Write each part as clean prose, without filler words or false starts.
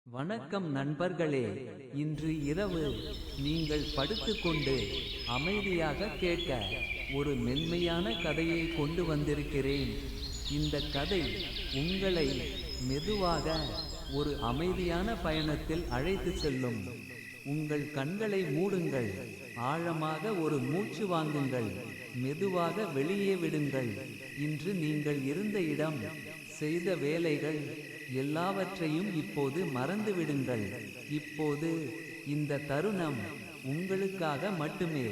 வணக்கம் நண்பர்களே. இன்று இரவு நீங்கள் படுத்துக்கொண்டு அமைதியாக கேட்க ஒரு மென்மையான கதையை கொண்டு வந்திருக்கிறேன். இந்த கதை உங்களை மெதுவாக ஒரு அமைதியான பயணத்தில் அழைத்து செல்லும். உங்கள் கண்களை மூடுங்கள், ஆழமாக ஒரு மூச்சு வாங்குங்கள், மெதுவாக வெளியே விடுங்கள். இன்று நீங்கள் இருந்த இடம், செய்த வேலைகள் எல்லாவற்றையும் இப்போது மறந்துவிடுங்கள். இப்போது இந்த தருணம் உங்களுக்காக மட்டுமே.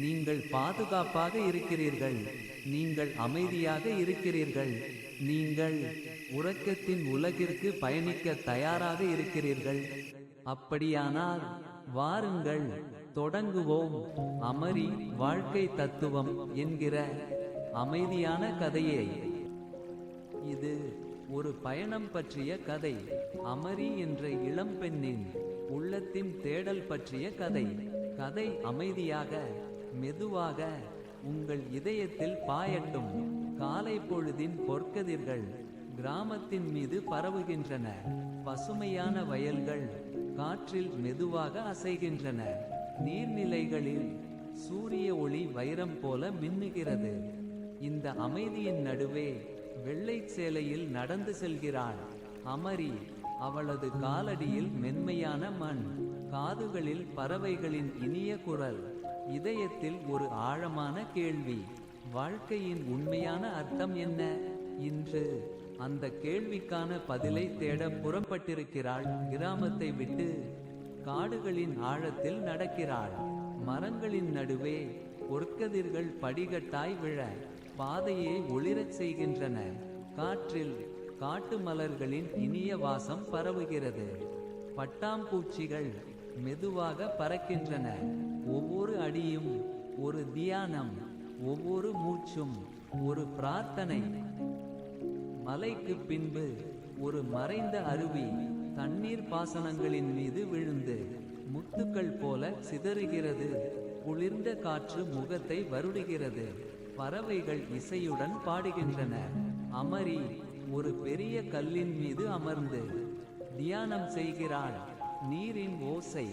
நீங்கள் பாதுகாப்பாக இருக்கிறீர்கள், நீங்கள் அமைதியாக இருக்கிறீர்கள், நீங்கள் உறக்கத்தின் உலகிற்கு பயணிக்க தயாராக இருக்கிறீர்கள். அப்படியானால் வாருங்கள், தொடங்குவோம். அமரி வாழ்க்கை தத்துவம் என்கிற அமைதியான கதையை. இது ஒரு பயணம் பற்றிய கதை. அமரி என்ற இளம்பெண்ணின் உள்ளத்தின் தேடல் பற்றிய கதை. கதை அமைதியாக, மெதுவாக உங்கள் இதயத்தில் பாயட்டும். காலை பொழுதின் பொற்கதிர்கள் கிராமத்தின் மீது பரவுகின்றன. பசுமையான வயல்கள் காற்றில் மெதுவாக அசைகின்றன. நீர்நிலைகளில் சூரிய ஒளி வைரம் போல மின்னுகிறது. இந்த அமைதியின் நடுவே வெள்ளை சேலையில் நடந்து செல்கிறாள் அமரி. அவளது காலடியில் மென்மையான மண், காதுகளில் பறவைகளின் இனிய குரல், இதயத்தில் ஒரு ஆழமான கேள்வி: வாழ்க்கையின் உண்மையான அர்த்தம் என்ன? இன்று அந்த கேள்விக்கான பதிலை தேட புறப்பட்டிருக்கிறாள். கிராமத்தை விட்டு காடுகளின் ஆழத்தில் நடக்கிறாள். மரங்களின் நடுவே பொற்கதிர்கள் படிகட்டாய் விழ பாதையை ஒளிரச் செய்கின்றன. காற்றில் காட்டு மலர்களின் இனிய வாசம் பரவுகிறது. பட்டாம்பூச்சிகள் மெதுவாக பறக்கின்றன. ஒவ்வொரு அடியும் ஒரு தியானம், ஒவ்வொரு மூச்சும் ஒரு பிரார்த்தனை. மலைக்கு பின்பு ஒரு மறைந்த அருவி தண்ணீர் பாசனங்களின் மீது விழுந்து முத்துக்கள் போல சிதறுகிறது. குளிர்ந்த காற்று முகத்தை வருடுகிறது. பறவைகள் இசையுடன் பாடுகின்றன. அமரி ஒரு பெரிய கல்லின் மீது அமர்ந்து தியானம் செய்கிறாள். நீரின் ஓசை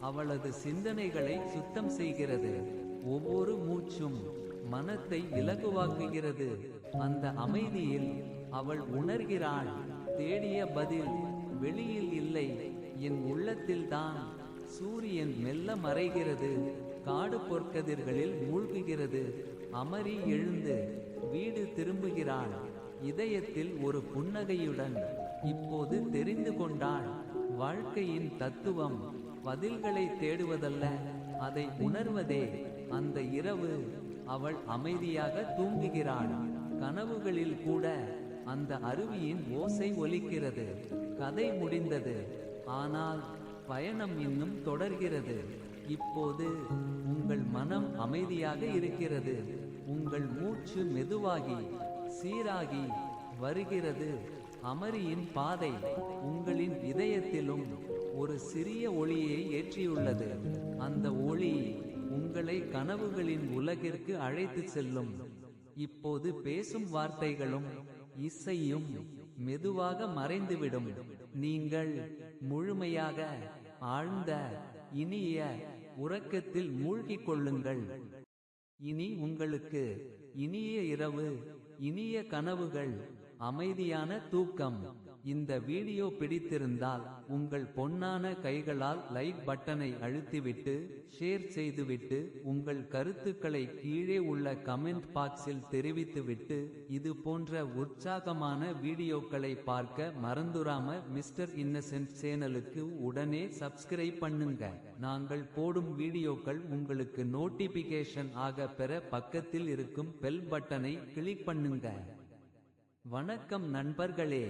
அவளது சிந்தனைகளை சுத்தம் செய்கிறது. ஒவ்வொரு மூச்சும் மனத்தை இலகுவாக்குகிறது. அந்த அமைதியில் அவள் உணர்கிறாள், தேடிய பதில் வெளியில் இல்லை, என் உள்ளத்தில்தான். சூரியன் மெல்ல மறைகிறது. காடு பொற்கதிர்களில் மூழ்குகிறது. அமரி எழுந்து வீடு திரும்புகிறாள், இதயத்தில் ஒரு புன்னகையுடன். இப்போது தெரிந்து கொண்டாள், வாழ்க்கையின் தத்துவம் பதில்களை தேடுவதல்ல, அதை உணர்வதே. அந்த இரவு அவள் அமைதியாக தூங்குகிறாள். கனவுகளில் கூட அந்த அருவியின் ஓசை ஒலிக்கிறது. கதை முடிந்தது, ஆனால் பயணம் இன்னும் தொடர்கிறது. இப்போது உங்கள் மனம் அமைதியாக இருக்கிறது. உங்கள் மூச்சு மெதுவாகி சீராகி வருகிறது. அமரியின் பாதை உங்களின் இதயத்திலும் ஒரு சிறிய ஒளியை ஏற்றியுள்ளது. அந்த ஒளி உங்களை கனவுகளின் உலகிற்கு அழைத்து செல்லும். இப்போது பேசும் வார்த்தைகளும் இசையும் மெதுவாக மறைந்துவிடும். நீங்கள் முழுமையாக ஆழ்ந்த இனிய உறக்கத்தில் மூழ்கிக் கொள்ளுங்கள். இனி உங்களுக்கு இனிய இரவு, இனிய கனவுகள், அமைதியான தூக்கம். இந்த வீடியோ பிடித்திருந்தால் உங்கள் பொன்னான கைகளால் லைக் பட்டனை அழுத்திவிட்டு ஷேர் செய்துவிட்டு உங்கள் கருத்துக்களை கீழே உள்ள கமெண்ட் பாக்ஸில் தெரிவித்துவிட்டு இது போன்ற உற்சாகமான வீடியோக்களை பார்க்க மறந்துராம மிஸ்டர் இன்னசென்ட் சேனலுக்கு உடனே சப்ஸ்கிரைப் பண்ணுங்க. நாங்கள் போடும் வீடியோக்கள் உங்களுக்கு நோட்டிபிகேஷன் ஆக பெற பக்கத்தில் இருக்கும் பெல் பட்டனை கிளிக் பண்ணுங்க. வணக்கம் நண்பர்களே.